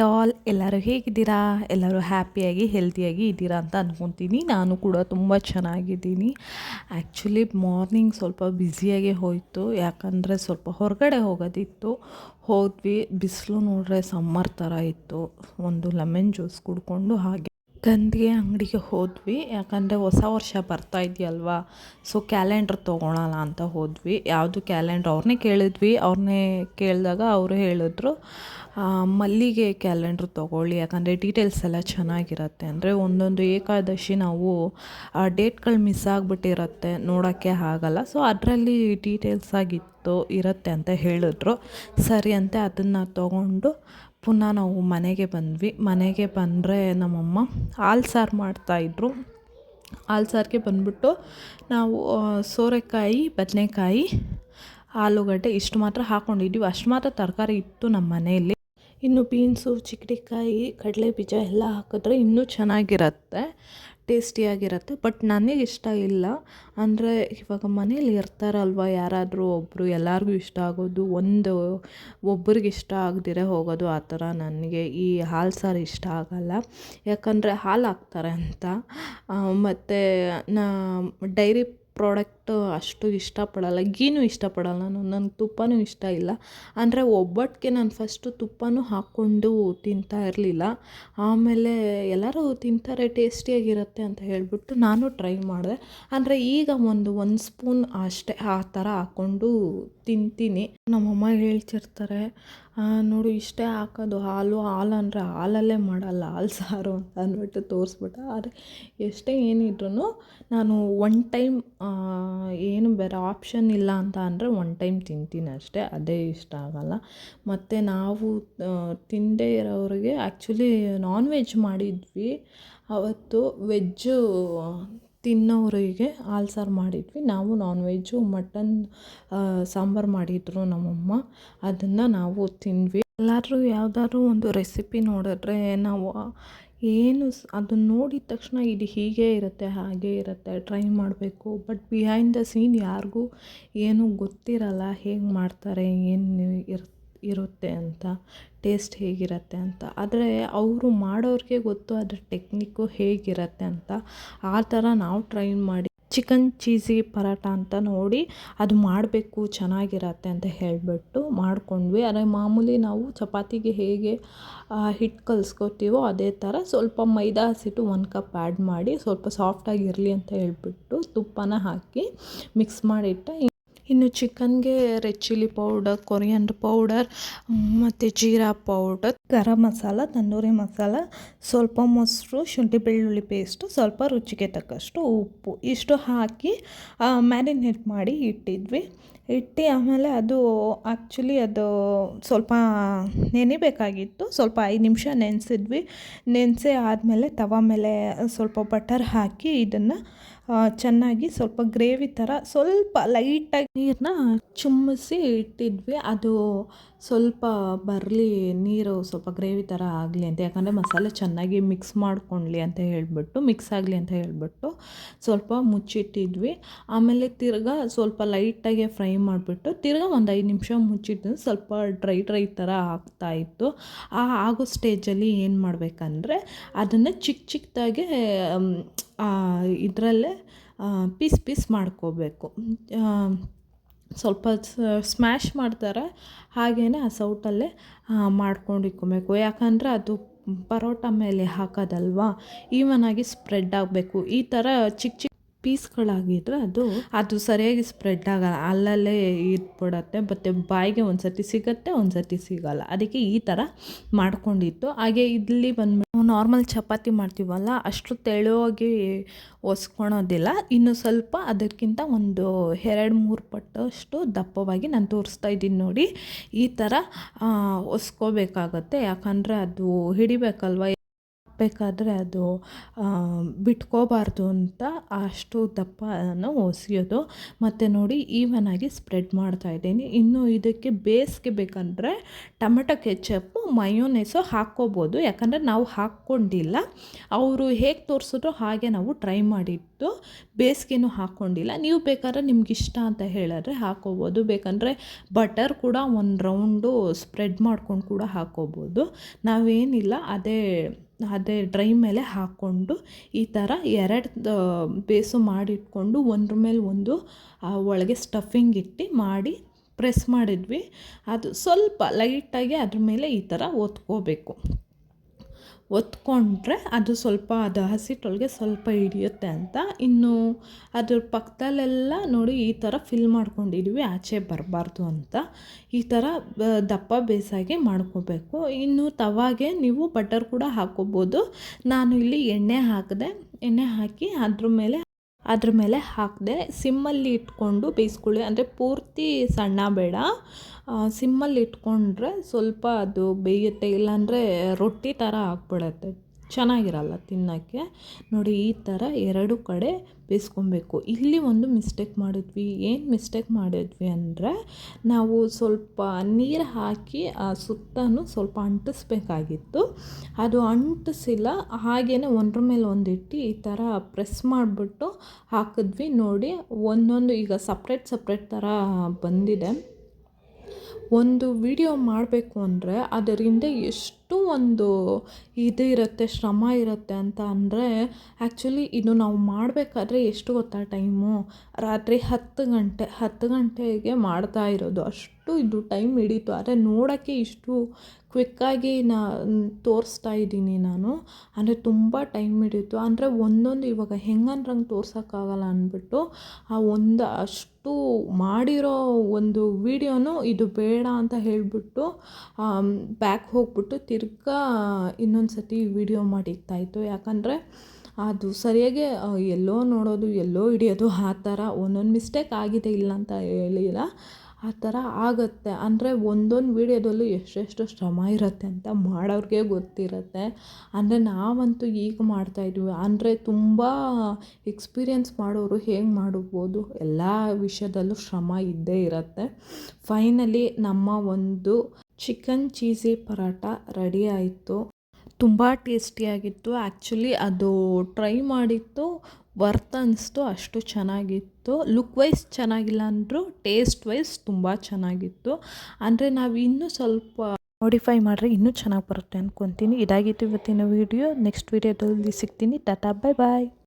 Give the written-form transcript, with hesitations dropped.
All ಎಲ್ಲರೂ ಹೇಗಿದ್ದೀರಾ? ಎಲ್ಲರೂ ಹ್ಯಾಪಿಯಾಗಿ ಹೆಲ್ತಿಯಾಗಿ ಇದ್ದೀರಾ ಅಂತ ಅಂದ್ಕೊತೀನಿ. ನಾನು ಕೂಡ ತುಂಬ ಚೆನ್ನಾಗಿದ್ದೀನಿ. ಆ್ಯಕ್ಚುಲಿ ಮಾರ್ನಿಂಗ್ ಸ್ವಲ್ಪ ಬ್ಯುಸಿಯಾಗೇ ಹೋಯಿತು. ಯಾಕಂದರೆ ಸ್ವಲ್ಪ ಹೊರಗಡೆ ಹೋಗೋದಿತ್ತು. ಹೋದ್ವಿ, ಬಿಸಿಲು ನೋಡ್ರೆ ಸಮ್ಮರ್ ಥರ ಇತ್ತು. ಒಂದು ಲೆಮನ್ ಜ್ಯೂಸ್ ಕುಡ್ಕೊಂಡು ಹಾಗೆ ಗಂಧಿಗೆ ಅಂಗಡಿಗೆ ಹೋದ್ವಿ. ಯಾಕಂದರೆ ಹೊಸ ವರ್ಷ ಬರ್ತಾ ಇದೆಯಲ್ವಾ, ಸೊ ಕ್ಯಾಲೆಂಡ್ರ್ ತೊಗೊಳೋಣ ಅಂತ ಹೋದ್ವಿ. ಯಾವುದು ಕ್ಯಾಲೆಂಡ್ರ್ ಅವ್ರನ್ನೇ ಕೇಳಿದ್ವಿ. ಅವ್ರನ್ನೇ ಕೇಳಿದಾಗ ಅವರು ಹೇಳಿದ್ರು ಮಲ್ಲಿಗೆ ಕ್ಯಾಲೆಂಡ್ರ್ ತೊಗೊಳ್ಳಿ, ಯಾಕಂದರೆ ಡೀಟೇಲ್ಸ್ ಎಲ್ಲ ಚೆನ್ನಾಗಿರುತ್ತೆ. ಅಂದರೆ ಒಂದೊಂದು ಏಕಾದಶಿ ನಾವು ಡೇಟ್ಗಳು ಮಿಸ್ ಆಗಿಬಿಟ್ಟಿರುತ್ತೆ, ನೋಡೋಕ್ಕೆ ಆಗಲ್ಲ. ಸೊ ಅದರಲ್ಲಿ ಡೀಟೇಲ್ಸ್ ಆಗಿತ್ತು ಇರುತ್ತೆ ಅಂತ ಹೇಳಿದ್ರು. ಸರಿ ಅಂತ ಅದನ್ನು ತೊಗೊಂಡು ಪುನಃ ನಾವು ಮನೆಗೆ ಬಂದ್ವಿ. ಮನೆಗೆ ಬಂದರೆ ನಮ್ಮಮ್ಮ ಹಾಲು ಸಾರು ಮಾಡ್ತಾಯಿದ್ರು. ಹಾಲು ಸಾರಿಗೆ ಬಂದ್ಬಿಟ್ಟು ನಾವು ಸೋರೆಕಾಯಿ, ಬದನೆಕಾಯಿ, ಆಲೂಗಡ್ಡೆ ಇಷ್ಟು ಮಾತ್ರ ಹಾಕ್ಕೊಂಡಿದ್ವಿ. ಅಷ್ಟು ಮಾತ್ರ ತರಕಾರಿ ಇತ್ತು ನಮ್ಮ ಮನೆಯಲ್ಲಿ. ಇನ್ನು ಬೀನ್ಸು, ಚಿಕ್ಕಡಿಕಾಯಿ, ಕಡಲೆ ಬೀಜ ಎಲ್ಲ ಹಾಕಿದ್ರೆ ಇನ್ನೂ ಚೆನ್ನಾಗಿರುತ್ತೆ, ಟೇಸ್ಟಿಯಾಗಿರುತ್ತೆ. ಬಟ್ ನನಗೆ ಇಷ್ಟ ಇಲ್ಲ. ಅಂದರೆ ಇವಾಗ ಮನೇಲಿ ಇರ್ತಾರಲ್ವ ಯಾರಾದರೂ ಒಬ್ಬರು, ಎಲ್ಲರಿಗೂ ಇಷ್ಟ ಆಗೋದು ಒಬ್ಬರಿಗೆ ಇಷ್ಟ ಆಗದಿರೇ ಹೋಗೋದು, ಆ ಥರ ನನಗೆ ಈ ಹಾಲು ಸಾರು ಇಷ್ಟ ಆಗಲ್ಲ. ಯಾಕಂದರೆ ಹಾಲು ಹಾಕ್ತಾರೆ ಅಂತ. ಮತ್ತು ಡೈರಿ ಪ್ರಾಡಕ್ಟ್ ಅಷ್ಟು ಇಷ್ಟಪಡಲ್ಲ, ಗೀನೂ ಇಷ್ಟಪಡಲ್ಲ ನಾನು. ನನಗೆ ತುಪ್ಪನೂ ಇಷ್ಟ ಇಲ್ಲ. ಅಂದರೆ ಒಬ್ಬಟ್ಟಿಗೆ ನಾನು ಫಸ್ಟು ತುಪ್ಪನೂ ಹಾಕ್ಕೊಂಡು ತಿಂತಾ ಇರಲಿಲ್ಲ. ಆಮೇಲೆ ಎಲ್ಲರೂ ತಿಂತಾರೆ, ಟೇಸ್ಟಿಯಾಗಿರುತ್ತೆ ಅಂತ ಹೇಳಿಬಿಟ್ಟು ನಾನು ಟ್ರೈ ಮಾಡಿದೆ. ಅಂದರೆ ಈಗ ಒಂದು ಸ್ಪೂನ್ ಅಷ್ಟೇ ಆ ಥರ ಹಾಕ್ಕೊಂಡು ತಿಂತೀನಿ. ನಮ್ಮಮ್ಮ ಹೇಳ್ತಿರ್ತಾರೆ, ನೋಡು ಇಷ್ಟೇ ಹಾಕೋದು ಹಾಲು ಅಂದರೆ ಹಾಲಲ್ಲೇ ಮಾಡಲ್ಲ ಹಾಲು ಸಾರು ಅಂತ ಅಂದ್ಬಿಟ್ಟು ತೋರಿಸ್ಬಿಟ್ಟು. ಆದರೆ ಎಷ್ಟೇ ಏನಿದ್ರೂ ನಾನು ಒನ್ ಟೈಮ್ ಏನು ಬೇರೆ ಆಪ್ಷನ್ ಇಲ್ಲ ಅಂತ ಅಂದರೆ ಒನ್ ಟೈಮ್ ತಿಂತೀನಿ ಅಷ್ಟೇ, ಅದೇ ಇಷ್ಟ ಆಗಲ್ಲ. ಮತ್ತು ನಾವು ತಿಂದೇ ಇರೋರಿಗೆ ಆ್ಯಕ್ಚುಲಿ ನಾನ್ ವೆಜ್ ಮಾಡಿದ್ವಿ ಅವತ್ತು. ವೆಜ್ಜು ತಿನ್ನೋರಿಗೆ ಹಾಲು ಸಾರು ಮಾಡಿದ್ವಿ. ನಾವು ನಾನ್ ವೆಜ್ಜು ಮಟನ್ ಸಾಂಬಾರು ಮಾಡಿದ್ರು ನಮ್ಮಮ್ಮ, ಅದನ್ನು ನಾವು ತಿಂದ್ವಿ. ಎಲ್ಲಾದರೂ ಯಾವುದಾದ್ರೂ ಒಂದು ರೆಸಿಪಿ ನೋಡಿದ್ರೆ ನಾವು ಅದನ್ನು ನೋಡಿದ ತಕ್ಷಣ ಇದು ಹೀಗೆ ಇರುತ್ತೆ, ಹಾಗೇ ಇರುತ್ತೆ, ಟ್ರೈ ಮಾಡಬೇಕು. ಬಟ್ ಬಿಹೈಂಡ್ ದ ಸೀನ್ ಯಾರಿಗೂ ಏನೂ ಗೊತ್ತಿರಲ್ಲ, ಹೇಗೆ ಮಾಡ್ತಾರೆ, ಏನು ಇರುತ್ತೆ ಅಂತ, ಟೇಸ್ಟ್ ಹೇಗಿರುತ್ತೆ ಅಂತ. ಆದರೆ ಅವರು ಮಾಡೋರಿಗೆ ಗೊತ್ತು ಅದ್ರ ಟೆಕ್ನಿಕ್ಕು ಹೇಗಿರುತ್ತೆ ಅಂತ. ಆ ಥರ ನಾವು ಟ್ರೈ ಮಾಡಿ ಚಿಕನ್ ಚೀಸಿ ಪರಾಟ ಅಂತ ನೋಡಿ ಅದು ಮಾಡಬೇಕು, ಚೆನ್ನಾಗಿರತ್ತೆ ಅಂತ ಹೇಳಿಬಿಟ್ಟು ಮಾಡ್ಕೊಂಡ್ವಿ. ಆದರೆ ಮಾಮೂಲಿ ನಾವು ಚಪಾತಿಗೆ ಹೇಗೆ ಹಿಟ್ಟು ಕಲಿಸ್ಕೊತೀವೋ ಅದೇ ಥರ ಸ್ವಲ್ಪ ಮೈದಾ ಹಸಿಟ್ಟು 1 ಕಪ್ ಆ್ಯಡ್ ಮಾಡಿ ಸ್ವಲ್ಪ ಸಾಫ್ಟಾಗಿರಲಿ ಅಂತ ಹೇಳ್ಬಿಟ್ಟು ತುಪ್ಪನ ಹಾಕಿ ಮಿಕ್ಸ್ ಮಾಡಿಟ್ಟೆ. ಇನ್ನು ಚಿಕನ್ಗೆ red chilli powder, coriander powder ಮತ್ತು ಜೀರಾ ಪೌಡರ್, ಗರಂ ಮಸಾಲ, ತಂದೂರಿ ಮಸಾಲ, ಸ್ವಲ್ಪ ಮೊಸರು, ಶುಂಠಿ ಬೆಳ್ಳುಳ್ಳಿ ಪೇಸ್ಟು, ಸ್ವಲ್ಪ ರುಚಿಗೆ ತಕ್ಕಷ್ಟು ಉಪ್ಪು, ಇಷ್ಟು ಹಾಕಿ ಮ್ಯಾರಿನೇಟ್ ಮಾಡಿ ಇಟ್ಟಿದ್ವಿ. ಆಮೇಲೆ ಅದು ಆ್ಯಕ್ಚುಲಿ ಅದು ಸ್ವಲ್ಪ ನೆನಿಬೇಕಾಗಿತ್ತು. ಸ್ವಲ್ಪ 5 ನಿಮಿಷ ನೆನೆಸಿದ್ವಿ. ನೆನೆಸಿ ಆದಮೇಲೆ ತವ ಮೇಲೆ ಸ್ವಲ್ಪ ಬಟರ್ ಹಾಕಿ ಇದನ್ನು ಚೆನ್ನಾಗಿ ಸ್ವಲ್ಪ ಗ್ರೇವಿ ಥರ ಸ್ವಲ್ಪ ಲೈಟಾಗಿ ನೀರನ್ನ ಚಿಮ್ಮಿಸಿ ಇಟ್ಟಿದ್ವಿ. ಅದು ಸ್ವಲ್ಪ ಬರಲಿ, ನೀರು ಸ್ವಲ್ಪ ಗ್ರೇವಿ ಥರ ಆಗಲಿ ಅಂತ, ಯಾಕಂದರೆ ಮಸಾಲೆ ಚೆನ್ನಾಗಿ ಮಿಕ್ಸ್ ಆಗಲಿ ಅಂತ ಹೇಳಿಬಿಟ್ಟು ಸ್ವಲ್ಪ ಮುಚ್ಚಿಟ್ಟಿದ್ವಿ. ಆಮೇಲೆ ತಿರ್ಗಾ ಸ್ವಲ್ಪ ಲೈಟಾಗೆ ಫ್ರೈ ಮಾಡಿಬಿಟ್ಟು ತಿರ್ಗಾ ಒಂದು 5 ನಿಮಿಷ ಮುಚ್ಚಿಟ್ಟು ಸ್ವಲ್ಪ ಡ್ರೈ ಥರ ಆಗ್ತಾಯಿತ್ತು. ಆಗೋ ಸ್ಟೇಜಲ್ಲಿ ಏನು ಮಾಡಬೇಕಂದ್ರೆ ಅದನ್ನು ಚಿಕ್ಕದಾಗೆ ಇದರಲ್ಲೇ ಪೀಸ್ ಮಾಡ್ಕೋಬೇಕು. ಸ್ವಲ್ಪ ಸ್ಮ್ಯಾಶ್ ಮಾಡ್ತಾರೆ, ಹಾಗೆಯೇ ಆ ಸೌಟಲ್ಲೇ ಮಾಡ್ಕೊಂಡು ಇಟ್ಕೊಬೇಕು. ಯಾಕಂದರೆ ಅದು ಪರೋಟ ಮೇಲೆ ಹಾಕೋದಲ್ವಾ, ಈವನಾಗಿ ಸ್ಪ್ರೆಡ್ ಆಗಬೇಕು. ಈ ಥರ ಚಿಕ್ಕ ಪೀಸ್ಗಳಾಗಿದ್ದರೆ ಅದು ಸರಿಯಾಗಿ ಸ್ಪ್ರೆಡ್ ಆಗಲ್ಲ, ಅಲ್ಲಲ್ಲೇ ಇದ್ಬಿಡತ್ತೆ. ಮತ್ತು ಬಾಯಿಗೆ ಒಂದು ಸರ್ತಿ ಸಿಗುತ್ತೆ, ಒಂದು ಸರ್ತಿ ಸಿಗಲ್ಲ. ಅದಕ್ಕೆ ಈ ಥರ ಮಾಡ್ಕೊಂಡಿತ್ತು. ಹಾಗೆ ಇಲ್ಲಿ ಬಂದ್ಬಿಟ್ಟು ನಾರ್ಮಲ್ ಚಪಾತಿ ಮಾಡ್ತೀವಲ್ಲ, ಅಷ್ಟು ತೆಳುವಾಗಿ ಒಸ್ಕೊಳೋದಿಲ್ಲ. ಇನ್ನು ಸ್ವಲ್ಪ ಅದಕ್ಕಿಂತ ಒಂದು 2-3 ಪಟ್ಟಷ್ಟು ದಪ್ಪವಾಗಿ ನಾನು ತೋರಿಸ್ತಾ ಇದ್ದೀನಿ ನೋಡಿ, ಈ ಥರ ಒಸ್ಕೋಬೇಕಾಗತ್ತೆ. ಯಾಕಂದರೆ ಅದು ಹಿಡಿಬೇಕಲ್ವ, ಹಾಕಬೇಕಾದ್ರೆ ಅದು ಬಿಟ್ಕೋಬಾರ್ದು ಅಂತ ಅಷ್ಟು ದಪ್ಪನ ಹೊಸಿಯೋದು. ಮತ್ತು ನೋಡಿ ಈವನಾಗಿ ಸ್ಪ್ರೆಡ್ ಮಾಡ್ತಾಯಿದ್ದೀನಿ. ಇನ್ನು ಇದಕ್ಕೆ ಬೇಸ್ಗೆ ಬೇಕಂದರೆ ಟೊಮೆಟೊ ಕೆಚಪ್ಪು ಮಯೋನೈಸು ಹಾಕ್ಕೋಬೋದು, ಯಾಕಂದರೆ ನಾವು ಹಾಕ್ಕೊಂಡಿಲ್ಲ. ಅವರು ಹೇಗೆ ತೋರಿಸಿದ್ರು ಹಾಗೆ ನಾವು ಟ್ರೈ ಮಾಡಿದ್ದು, ಬೇಸ್ಗೆನೂ ಹಾಕ್ಕೊಂಡಿಲ್ಲ. ನೀವು ಬೇಕಾದ್ರೆ ನಿಮ್ಗಿಷ್ಟ ಅಂತ ಹೇಳಿದ್ರೆ ಹಾಕ್ಕೋಬೋದು, ಬೇಕಂದರೆ ಬಟರ್ ಕೂಡ ಒಂದು ರೌಂಡು ಸ್ಪ್ರೆಡ್ ಮಾಡ್ಕೊಂಡು ಕೂಡ ಹಾಕ್ಕೋಬೋದು. ನಾವೇನಿಲ್ಲ ಅದೇ ಡ್ರೈ ಮೇಲೆ ಹಾಕ್ಕೊಂಡು ಈ ಥರ 2 ಬೇಸು ಮಾಡಿಟ್ಕೊಂಡು ಒಂದ್ರ ಮೇಲೆ ಒಂದು ಒಳಗೆ ಸ್ಟಫಿಂಗ್ ಇಟ್ಟು ಮಾಡಿ ಪ್ರೆಸ್ ಮಾಡಿದ್ವಿ. ಅದು ಸ್ವಲ್ಪ ಲೈಟಾಗಿ ಅದ್ರ ಮೇಲೆ ಈ ಥರ ಒತ್ಕೋಬೇಕು. ಒತ್ಕೊಂಡ್ರೆ ಅದು ಸ್ವಲ್ಪ ಅದು ಹಸಿಟ್ಟೊಳಗೆ ಸ್ವಲ್ಪ ಹಿಡಿಯುತ್ತೆ ಅಂತ. ಇನ್ನು ಅದ್ರ ಪಕ್ಕದಲ್ಲೆಲ್ಲ ನೋಡಿ ಈ ಥರ ಫಿಲ್ ಮಾಡ್ಕೊಂಡಿದ್ವಿ, ಆಚೆ ಬರಬಾರ್ದು ಅಂತ. ಈ ಥರ ದಪ್ಪ ಬೇಸಾಗಿ ಮಾಡ್ಕೋಬೇಕು. ಇನ್ನು ತವಾಗೆ ನೀವು ಬಟರ್ ಕೂಡ ಹಾಕ್ಕೋಬೋದು. ನಾನು ಇಲ್ಲಿ ಎಣ್ಣೆ ಹಾಕಿದೆ, ಎಣ್ಣೆ ಹಾಕಿ ಅದ್ರ ಮೇಲೆ ಹಾಕಿದೆ. ಸಿಮ್ಮಲ್ಲಿ ಇಟ್ಕೊಂಡು ಬೇಯಿಸ್ಕೊಳ್ಳಿ, ಅಂದರೆ ಪೂರ್ತಿ ಸಣ್ಣ ಬೇಡ, ಸಿಮ್ಮಲ್ಲಿ ಇಟ್ಕೊಂಡ್ರೆ ಸ್ವಲ್ಪ ಅದು ಬೇಯುತ್ತೆ, ಇಲ್ಲಾಂದರೆ ರೊಟ್ಟಿ ಥರ ಆಗಿಬಿಡತ್ತೆ, ಚೆನ್ನಾಗಿರಲ್ಲ ತಿನ್ನೋಕ್ಕೆ. ನೋಡಿ ಈ ಥರ 2 ಕಡೆ ಬೇಯಿಸ್ಕೊಬೇಕು. ಇಲ್ಲಿ ಒಂದು ಮಿಸ್ಟೇಕ್ ಮಾಡಿದ್ವಿ. ಏನು ಮಿಸ್ಟೇಕ್ ಮಾಡಿದ್ವಿ ಅಂದರೆ ನಾವು ಸ್ವಲ್ಪ ನೀರು ಹಾಕಿ ಸುತ್ತಲೂ ಸ್ವಲ್ಪ ಅಂಟಿಸ್ಬೇಕಾಗಿತ್ತು. ಅದು ಅಂಟಿಸಿಲ್ಲ, ಹಾಗೆಯೇ ಒಂದ್ರ ಮೇಲೆ ಒಂದಿಟ್ಟು ಈ ಥರ ಪ್ರೆಸ್ ಮಾಡಿಬಿಟ್ಟು ಹಾಕಿದ್ವಿ. ನೋಡಿ ಒಂದೊಂದು ಈಗ ಸಪ್ರೇಟ್ ಥರ ಬಂದಿದೆ. ಒಂದು ವಿಡಿಯೋ ಮಾಡಬೇಕು ಅಂದರೆ ಅದರಿಂದ ಎಷ್ಟು ಒಂದು ಇದು ಇರುತ್ತೆ, ಶ್ರಮ ಇರುತ್ತೆ ಅಂತ ಅಂದರೆ, ಆ್ಯಕ್ಚುಲಿ ಇದು ನಾವು ಮಾಡಬೇಕಾದ್ರೆ ಎಷ್ಟು ಗೊತ್ತಾ ಟೈಮು, ರಾತ್ರಿ 10 ಗಂಟೆಗೆ ಮಾಡ್ತಾ ಇರೋದು. ಅಷ್ಟು ಇದು ಟೈಮ್ ಹಿಡೀತು. ಆದರೆ ನೋಡೋಕ್ಕೆ ಇಷ್ಟು ಕ್ವಿಕ್ಕಾಗಿ ತೋರಿಸ್ತಾ ಇದ್ದೀನಿ ನಾನು, ಅಂದರೆ ತುಂಬ ಟೈಮ್ ಹಿಡೀತು. ಅಂದರೆ ಒಂದೊಂದು ಇವಾಗ ಹೆಂಗಂದ್ರಂಗೆ ತೋರ್ಸೋಕ್ಕಾಗಲ್ಲ ಅಂದ್ಬಿಟ್ಟು ಅಷ್ಟು ಮಾಡಿರೋ ಒಂದು ವೀಡಿಯೋನು ಇದು ಬೇಡ ಅಂತ ಹೇಳಿಬಿಟ್ಟು ಬ್ಯಾಕ್ ಹೋಗ್ಬಿಟ್ಟು ತಿರ್ಗಾ ಇನ್ನೊಂದು ಸತಿ ವೀಡಿಯೋ ಮಾಡಿಕ್ತಾಯಿತ್ತು. ಯಾಕಂದರೆ ಅದು ಸರಿಯಾಗಿ ಎಲ್ಲೋ ನೋಡೋದು ಎಲ್ಲೋ ಹಿಡಿಯೋದು ಆ ಥರ ಒಂದೊಂದು ಮಿಸ್ಟೇಕ್ ಆಗಿದೆ, ಇಲ್ಲ ಅಂತ ಹೇಳಿಲ್ಲ, ಆ ಥರ ಆಗುತ್ತೆ. ಅಂದರೆ ಒಂದೊಂದು ವೀಡಿಯೋದಲ್ಲೂ ಎಷ್ಟೆಷ್ಟು ಶ್ರಮ ಇರುತ್ತೆ ಅಂತ ಮಾಡೋರಿಗೆ ಗೊತ್ತಿರುತ್ತೆ. ಅಂದರೆ ನಾವಂತೂ ಈಗ ಮಾಡ್ತಾಯಿದ್ವಿ, ಅಂದರೆ ತುಂಬ ಎಕ್ಸ್ಪೀರಿಯೆನ್ಸ್ ಮಾಡೋರು ಹೇಗೆ ಮಾಡ್ಬೋದು, ಎಲ್ಲ ವಿಷಯದಲ್ಲೂ ಶ್ರಮ ಇದ್ದೇ ಇರುತ್ತೆ. ಫೈನಲಿ ನಮ್ಮ ಒಂದು ಚಿಕನ್ ಚೀಸಿ ಪರಾಟ ರೆಡಿ ಆಯಿತು. ತುಂಬ ಟೇಸ್ಟಿಯಾಗಿತ್ತು. ಆ್ಯಕ್ಚುಲಿ ಅದು ಟ್ರೈ ಮಾಡಿತ್ತು, ವರ್ತ್ ಅನ್ನಿಸ್ತು, ಅಷ್ಟು ಚೆನ್ನಾಗಿತ್ತು. ಲುಕ್ ವೈಸ್ ಚೆನ್ನಾಗಿಲ್ಲ ಅಂದರೂ ಟೇಸ್ಟ್ ವೈಸ್ ತುಂಬ ಚೆನ್ನಾಗಿತ್ತು. ಅಂದರೆ ನಾವು ಇನ್ನೂ ಸ್ವಲ್ಪ ಮಾಡಿಫೈ ಮಾಡಿದ್ರೆ ಇನ್ನೂ ಚೆನ್ನಾಗಿ ಬರುತ್ತೆ ಅಂದ್ಕೊತೀನಿ. ಇದಾಗಿತ್ತು ಇವತ್ತಿನ ವೀಡಿಯೋ. ನೆಕ್ಸ್ಟ್ ವೀಡಿಯೋದಲ್ಲಿ ಸಿಗ್ತೀನಿ. ಟಾಟಾ, ಬಾಯ್ ಬಾಯ್.